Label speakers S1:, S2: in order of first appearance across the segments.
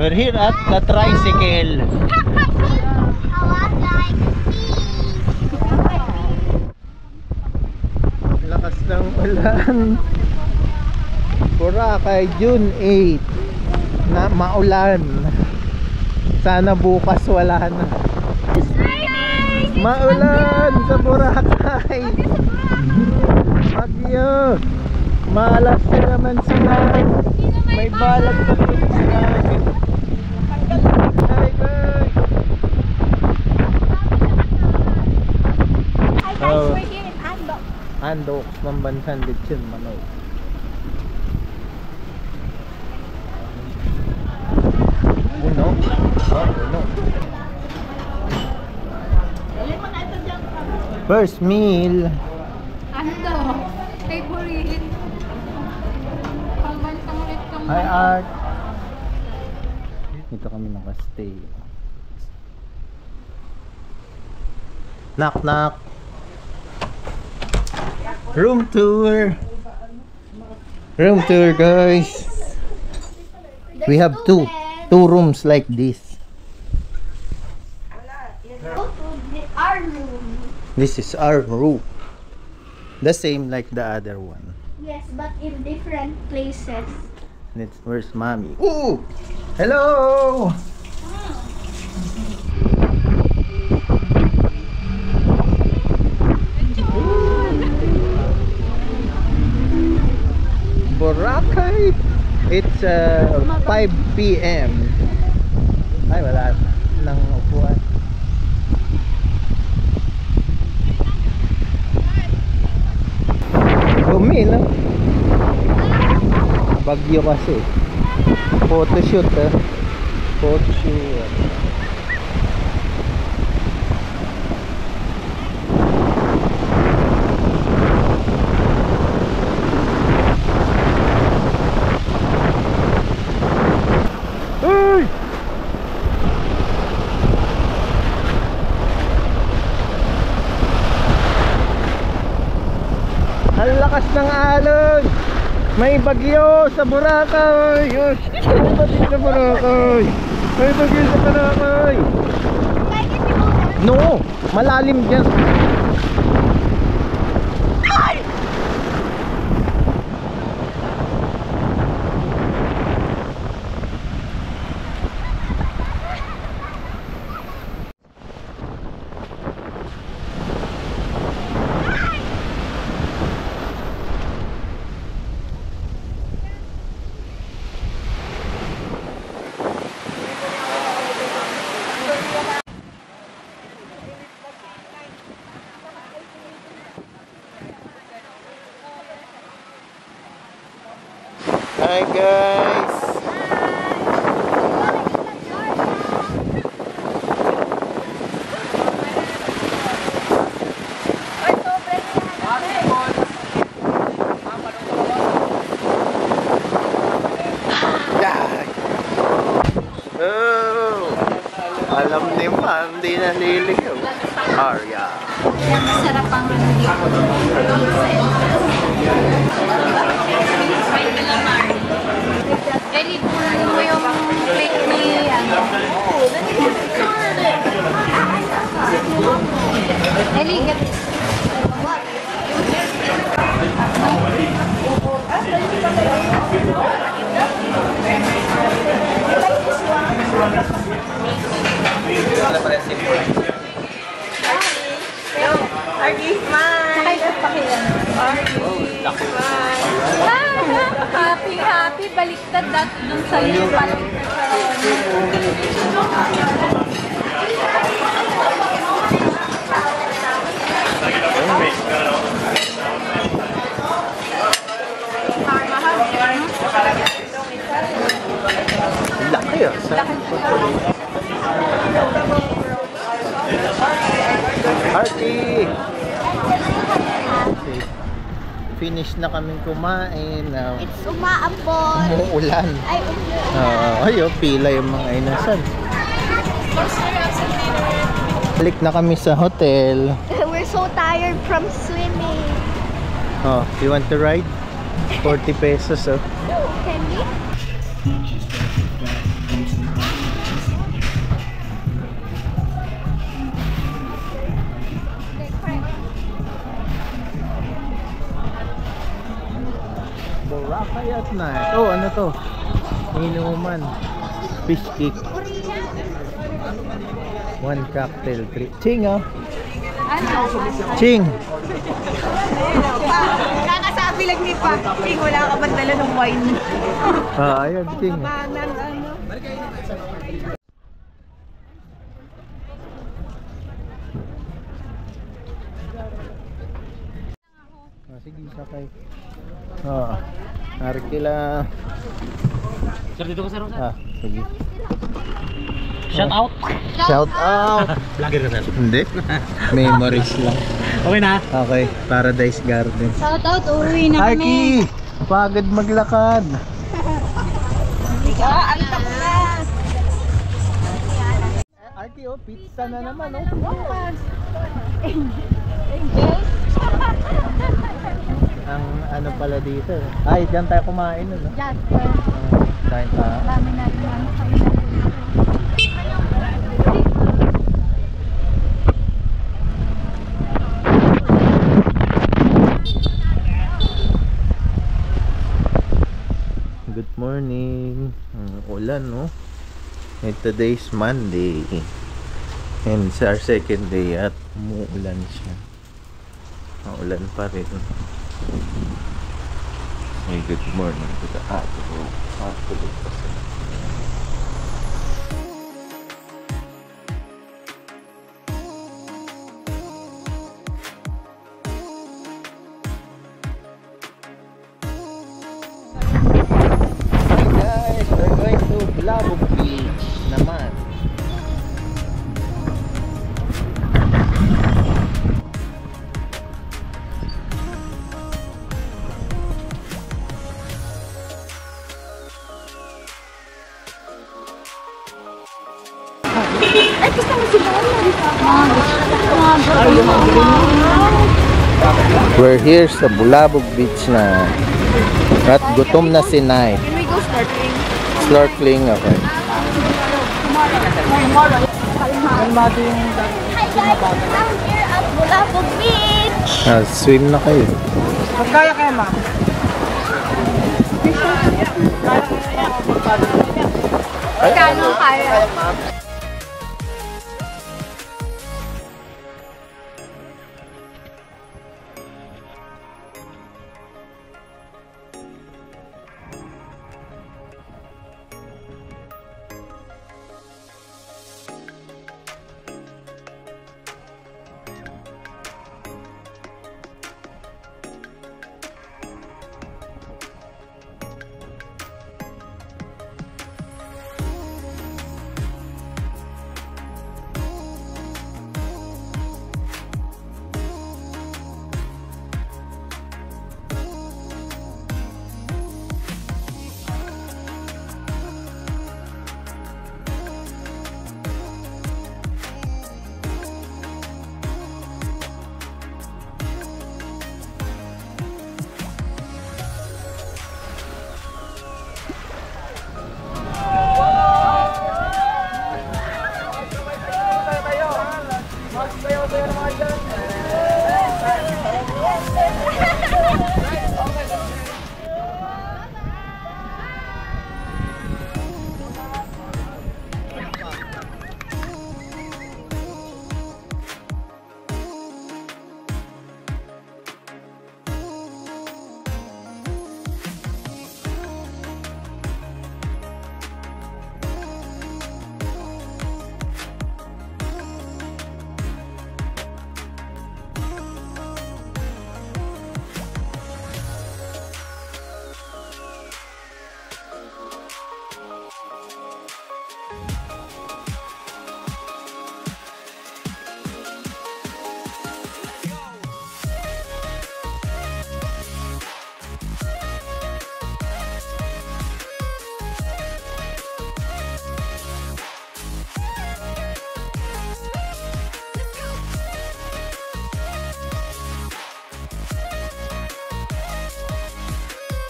S1: We're here at the tricycle. Lakas ng ulan. Boracay, June 8 na maulan. Sana bukas wala na. Maulan sa Boracay. Bagyo. Malas na naman sila. May balag pa rin sila. Hi guys.
S2: Hi guys, we're here in Andok.
S1: Andok ng Bansan Lechon Manok. Uno? Oh, uno. First meal.
S2: Andok. Favorite. Pangbansang Lechon
S1: Hi
S2: Manok.
S1: Art. Dito kami nakastay. Knock knock. Room tour. Room tour guys. We have two rooms like this.
S2: Go to our room.
S1: This is our room. The same like the other one.
S2: Yes, but in different places.
S1: And it's, where's mommy? Ooh! Hello! Boracay. It's 5 p.m. Ay, wala nang upuan. Dumi, no? Bagyo kasi. Photoshoot, Photoshoot. Hey! Ang lakas ng alon! May bagyo sa Boracay! Yes! May bagyo sa Boracay! May bagyo sa Boracay! No! Malalim dyan! Hi guys! Oh! Alam ni Ma'am, di naliligaw. Arya.
S2: Masarap ang Eli, punin mo yung plate ni ano. Eli, get it.
S3: Argy, smile!
S2: Happy, happy. Baliktad dat dun sa'yo. Baliktad
S1: Laki ah. Party! Finish na kaming kumain.
S2: It's umaambon.
S1: Umuulan.
S2: Ay,
S1: Ayo, pila yung mga inasan. Balik na kami sa hotel.
S2: we're so tired from swimming.
S1: Oh, you want to ride? 40 pesos, oh.
S2: Can we?
S1: Fruit na. Oh, ano to? Inuman. Fish cake. 1 cocktail, 3. Ching, oh. Ching.
S3: Kakasabi lang ni Pa. Ching, wala ka ba dala ng wine?
S1: Ayun, Ching.
S3: Kabanan, ano?
S1: Sige, sakay. Arkila.
S4: Sir, dito ko sir.
S1: Sige.
S4: Shout out.
S1: Shout out.
S4: Vlogger ka sir.
S1: Hindi. Memories lang.
S4: Okay na.
S1: Okay, Paradise Garden.
S2: Shout out, uwi na kami.
S1: Arky! Pagod maglakad.
S3: Antok na.
S1: Arky, oh, pizza na naman, oh. Ang ano pala dito. Ay, dyan tayo kumain, no?
S2: Jasper.
S1: Kain tayo.
S2: Dami na rin ano kami na.
S1: Good morning. Ulan, no? And today's Monday. And it's our second day at umuulan siya. Ulan pa rin. Hey, good morning to the Atulog. Atulog pa sila. Hey guys, we're going to Bulabog Beach naman.
S2: Ay, gusto mo sila.
S1: We're here sa Bulabog Beach na. At gutom na si Nay.
S3: Can we go snorkeling?
S1: Snorkeling, okay.
S2: Hi guys, I'm here at Bulabog Beach.
S1: Swim na kayo.
S3: Magkaya kaya ma?
S2: Kano kaya?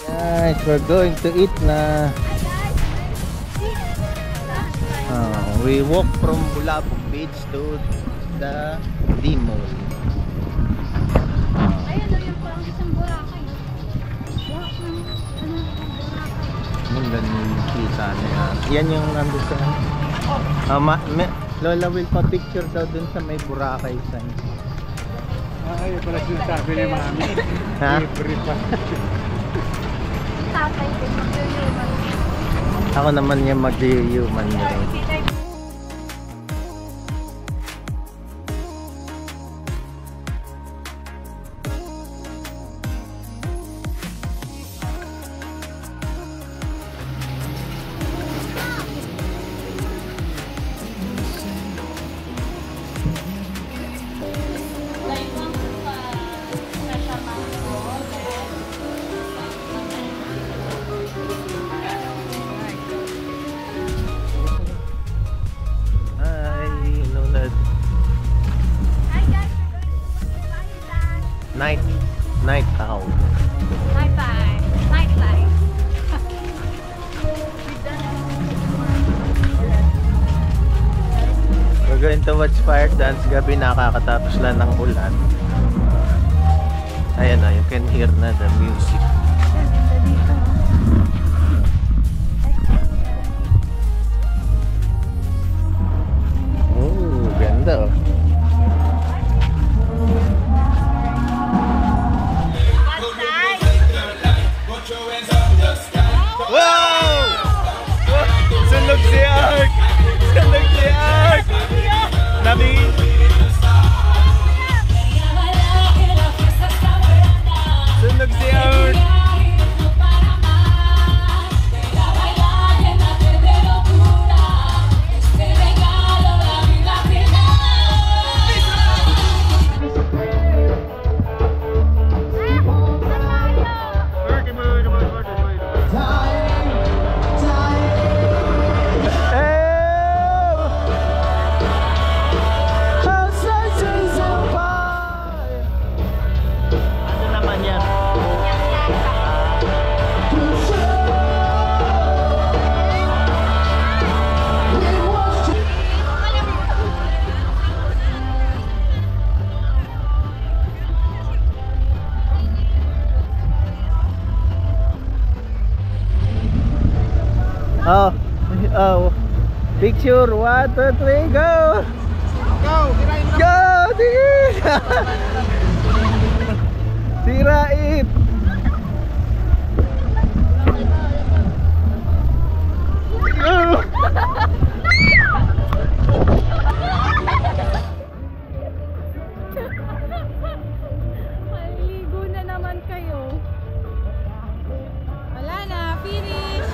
S1: Guys, we're going to eat na. We walk from Bulabog Beach to the D-Mall.
S2: Ayun, yung parang isang Boracay.
S1: Yung ganun yung kita niya. Yan yung nandun sa Lola will pa-picture daw dun sa may Boracay sign.
S5: Ay, pala sinasabi ni Mami.
S1: Ha?
S5: Libre pa.
S2: Tatay din, mag-human.
S1: Ako naman yung mag-human rin. Night owl.
S2: Night time. Night life.
S1: We're going to watch fire dance gabi, nakakatapos lang ng ulan. Ayan na, you can hear na the music. Oh, ganda oh. Wow! Sunog si Ark! Sunog si Ark! Nabi! Sunog si Ark! Oh, picture, 1, 2, 3, go! Go! Sige! Sirain!
S2: Maliligo na naman kayo. Wala na, finish!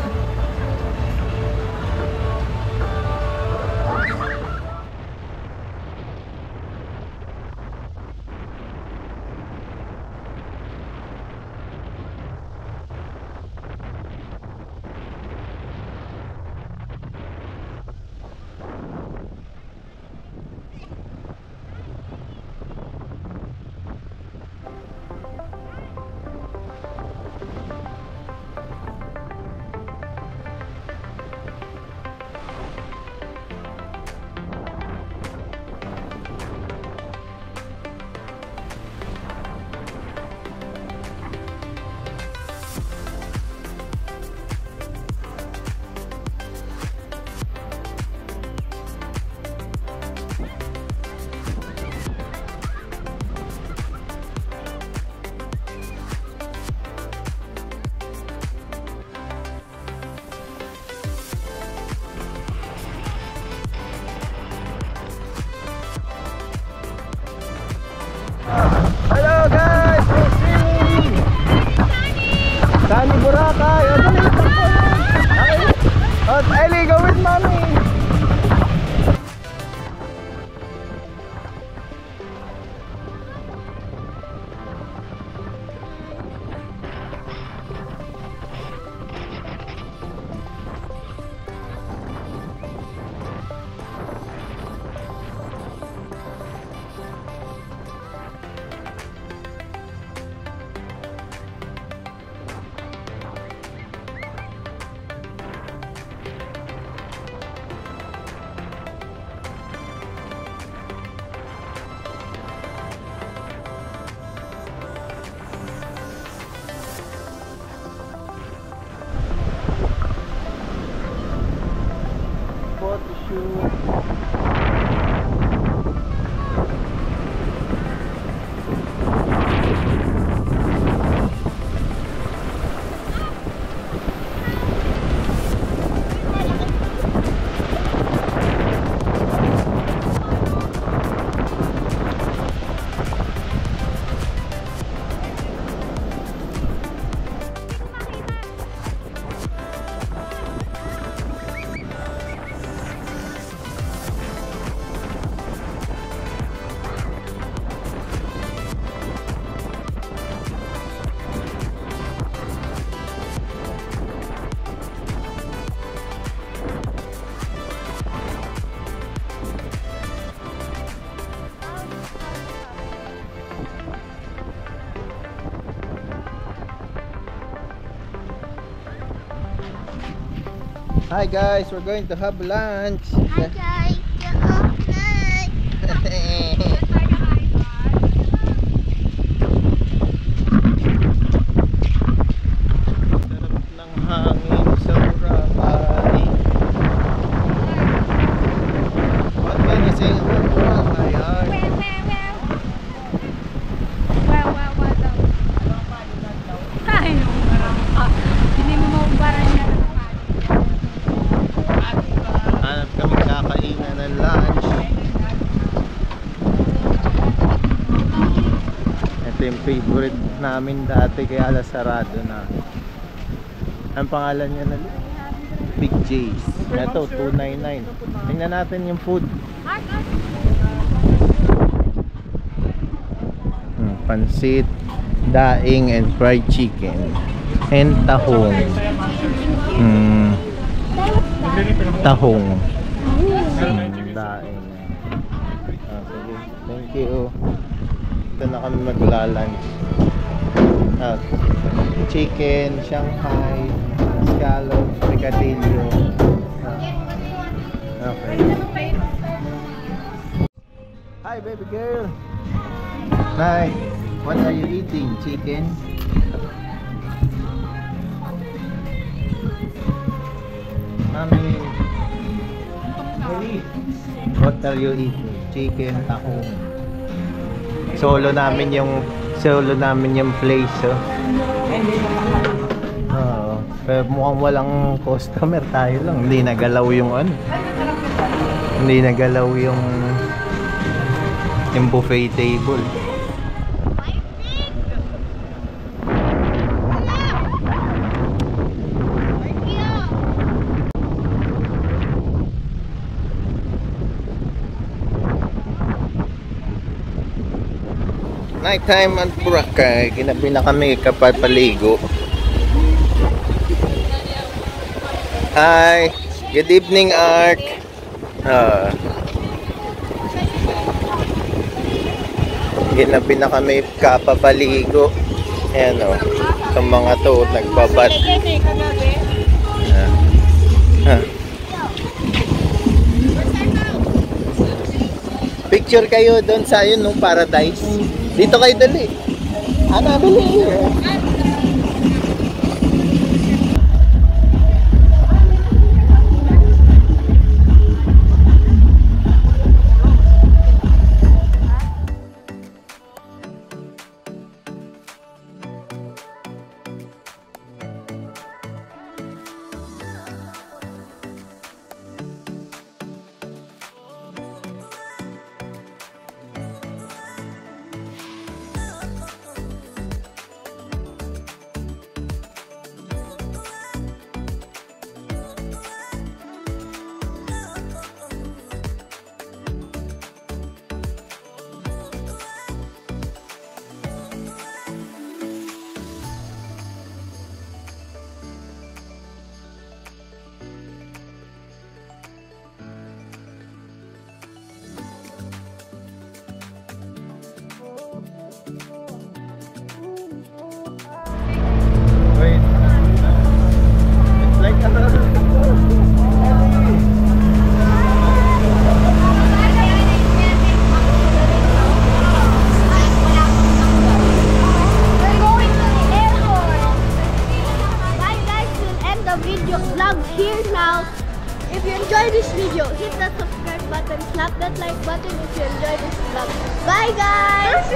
S2: Hello guys! We're swimming! Sunny Boracay! O, dali! Okay! O, Ellie, go with mommy!
S1: Hi guys, we're going to have lunch.
S2: Hi guys.
S1: Sarap ng hangin sa Boracay. What can you say about Boracay?
S2: Ay, hindi mo maubaran na.
S1: Hanap kami kakainan ng lunch. Ito yung favorite namin dati kaya ala sarado na. Ang pangalan niya na Big J's. Ito 299. Tingnan natin yung food. Pansit, daing and fried chicken and tahong. Tahong. Daing. Sige. Thank you. Ito na kami maglalunch. Chicken, Shanghai, scallop, picadillo. Okay. Hi baby girl. Hi. What are you eating? Chicken? Mommy. What are you eating? Chicken, tahong. Solo namin yung place, oh. Oo. Pero mukhang walang customer, tayo lang. Hindi nagalaw yung ano. Hindi nagalaw yung buffet table. Night time at Boracay. Ginabi na kami kapapaligo. Hi! Good evening, Ark! Ginabi na kami kapapaligo. Ayan o. Itong mga to, nagbabat. Picture kayo doon sa yun, no, paradise. Dito kayo dali. Ano, dali.
S2: If you enjoyed this video, hit that subscribe button, slap that like button if you enjoyed this vlog. Bye guys!